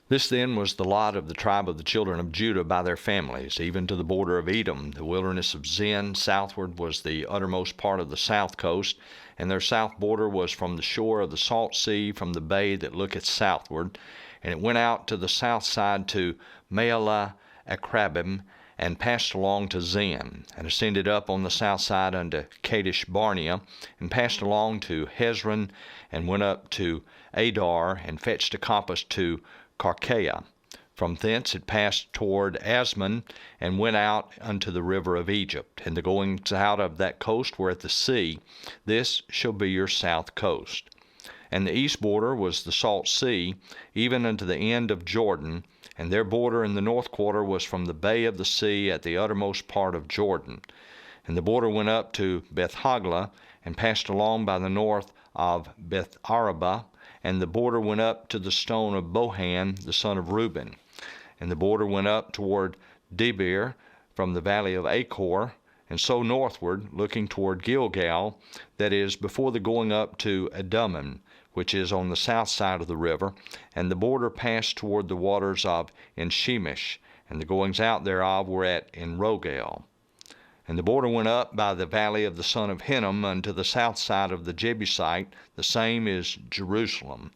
This then was the lot of the tribe of the children of Judah by their families, even to the border of Edom. The wilderness of Zin southward was the uttermost part of the south coast, and their south border was from the shore of the salt sea, from the bay that looketh southward. And it went out to the south side to Maalah Akrabim, and passed along to Zin, and ascended up on the south side unto Kadesh Barnea, and passed along to Hezron, and went up to Adar, and fetched a compass to Carchaia. From thence it passed toward Asmon, and went out unto the river of Egypt. And the goings out of that coast were at the sea. This shall be your south coast. And the east border was the salt sea, even unto the end of Jordan, and their border in the north quarter was from the bay of the sea at the uttermost part of Jordan. And the border went up to Beth-hagla, and passed along by the north of Beth-arabah, and the border went up to the stone of Bohan, the son of Reuben. And the border went up toward Debir, from the valley of Achor, and so northward, looking toward Gilgal, that is, before the going up to Adumim, which is on the south side of the river. And the border passed toward the waters of Enshemish, and the goings out thereof were at Enrogel. And the border went up by the valley of the son of Hinnom unto the south side of the Jebusite, the same is Jerusalem.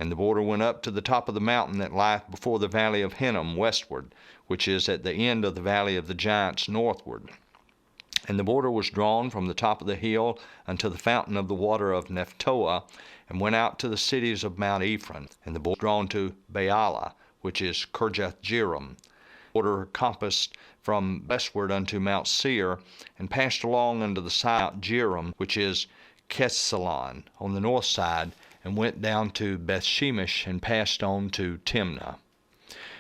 And the border went up to the top of the mountain that lieth before the valley of Hinnom westward, which is at the end of the valley of the giants northward. And the border was drawn from the top of the hill unto the fountain of the water of Nephtoah, and went out to the cities of Mount Ephraim. And the border was drawn to Baalah, which is Kirjath-jearim. Border compassed from westward unto Mount Seir, and passed along unto the side of Mount Jearim, which is Chesalon, on the north side, and went down to Bethshemesh, and passed on to Timnah.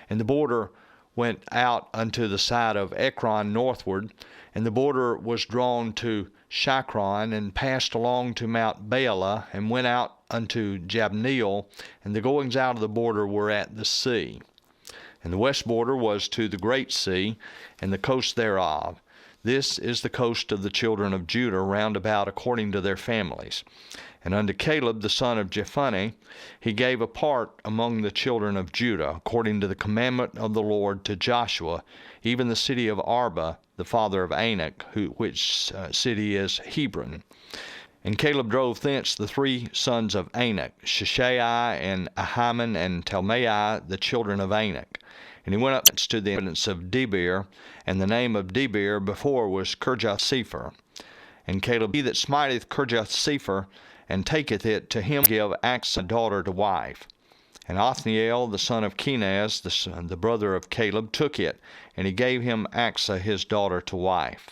And the border went out unto the side of Ekron northward, and the border was drawn to Shikron, and passed along to Mount Baalah, and went out unto Jabneel, and the goings out of the border were at the sea. And the west border was to the great sea, and the coast thereof. This is the coast of the children of Judah round about according to their families. And unto Caleb the son of Jephunneh he gave a part among the children of Judah, according to the commandment of the Lord to Joshua, even the city of Arba, the father of Anak, which city is Hebron. And Caleb drove thence the three sons of Anak, Sheshai, and Ahiman, and Talmai, the children of Anak. And he went up to the inhabitants of Debir, and the name of Debir before was Kirjath-sepher. And Caleb, he that smiteth Kirjath-sepher, and taketh it, to him give Achsah daughter to wife. And Othniel the son of Kenaz, the brother of Caleb, took it, and he gave him Achsah his daughter to wife.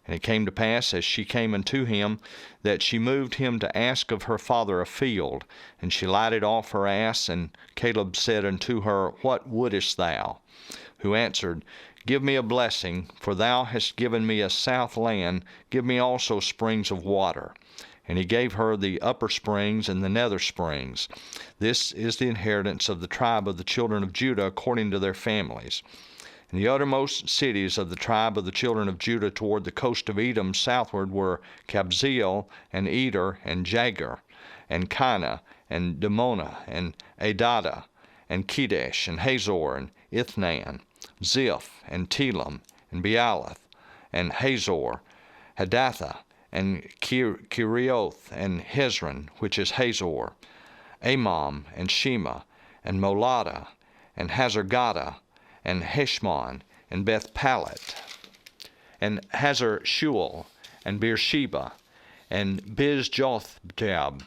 And it came to pass, as she came unto him, that she moved him to ask of her father a field. And she lighted off her ass, and Caleb said unto her, What wouldest thou? Who answered, Give me a blessing, for thou hast given me a south land, give me also springs of water. And he gave her the upper springs and the nether springs. This is the inheritance of the tribe of the children of Judah according to their families. And the uttermost cities of the tribe of the children of Judah toward the coast of Edom southward were Kabzeel, and Eder, and Jagur, and Kinah, and Dimonah, and Adada, and Kedesh, and Hazor, and Ithnan, Ziph, and Telam, and Bealoth, and Hazor, Hadathah, and Kerioth, and Hezron, which is Hazor, Amam, and Shema, and Moladah, and Hazargada, and Heshmon, and Beth-Palet, and Hazar-shual, and Beersheba, and Bizjothjab,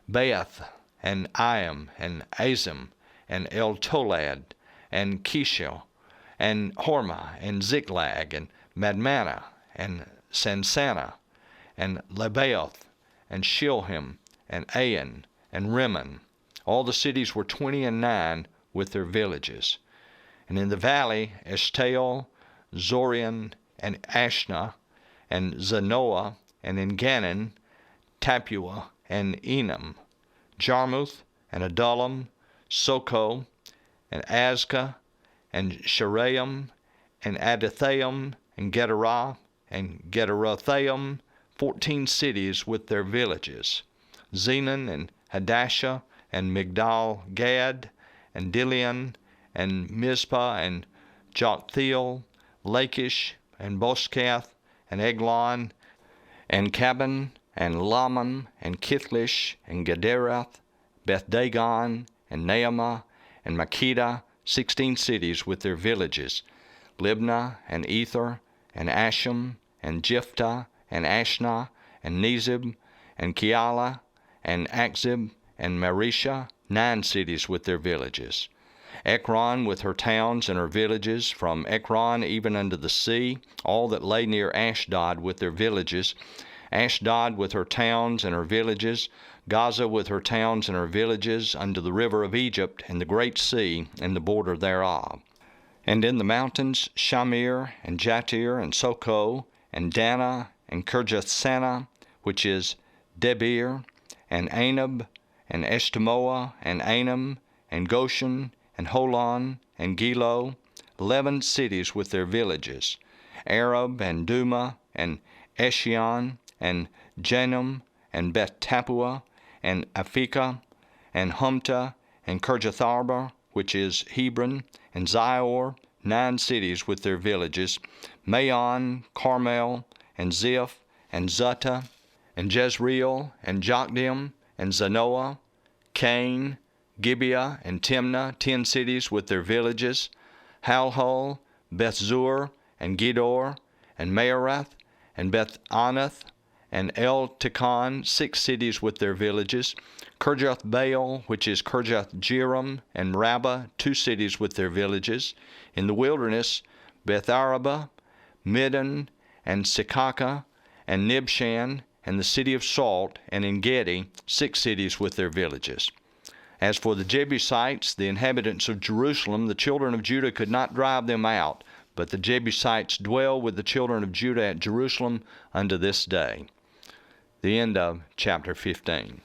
Bath, and Iam, and Azim, and El-Tolad, and Kishel, and Hormah, and Ziklag, and Madmanah, and Sansana, and Lebaoth, and Shilhim, and Ain, and Rimmon. All the cities were 29 with their villages. And in the valley, Eshtaol, Zorian, and Ashna, and Zanoah, and in Ganon, Tapua, and Enam, Jarmuth, and Adullam, Soko, and Azkah, and Sharaim, and Adathaim, and Gederah, and Gederothaim, 14 cities with their villages. Zenon, and Hadashah, and Migdal Gad, and Dilian, and Mizpah, and Joktheel, Lachish, and Boskath, and Eglon, and Caban, and Laman, and Kithlish, and Gederath, Beth-dagon, and Naamah, and Makkedah, 16 cities with their villages, Libnah, and Ether, and Asham, and Jephthah, and Ashnah, and Nezib, and Kealah, and Akzib, and Marisha, 9 cities with their villages. Ekron with her towns and her villages, from Ekron even unto the sea, all that lay near Ashdod with their villages, Ashdod with her towns and her villages, Gaza with her towns and her villages, unto the river of Egypt, and the great sea, and the border thereof. And in the mountains, Shamir, and Jatir, and Soko, and Dana, and Kirjathsana, which is Debir, and Anab, and Eshtemoa, and Anam, and Goshen, and Holon, and Gilo, 11 cities with their villages, Arab, and Duma, and Eshion, and Janum, and Beth Tappuah, and Aphekah, and Humta, and Kirjatharba, which is Hebron, and Zior, 9 cities with their villages, Maon, Carmel, and Ziph, and Zutah, and Jezreel, and Jokdim, and Zanoah, Cain, Gibeah, and Timnah, 10 cities with their villages, Halhul, Bethzur, and Gedor, and Maarath, and Beth-anath, and El-Tikon, 6 cities with their villages, Kirjath-baal, which is Kirjath-jearim, and Rabbah, 2 cities with their villages. In the wilderness, Beth-arabah, Middon, and Sekaka, and Nibshan, and the city of Salt, and En-gedi, 6 cities with their villages. As for the Jebusites, the inhabitants of Jerusalem, the children of Judah could not drive them out, but the Jebusites dwell with the children of Judah at Jerusalem unto this day. The end of chapter 15.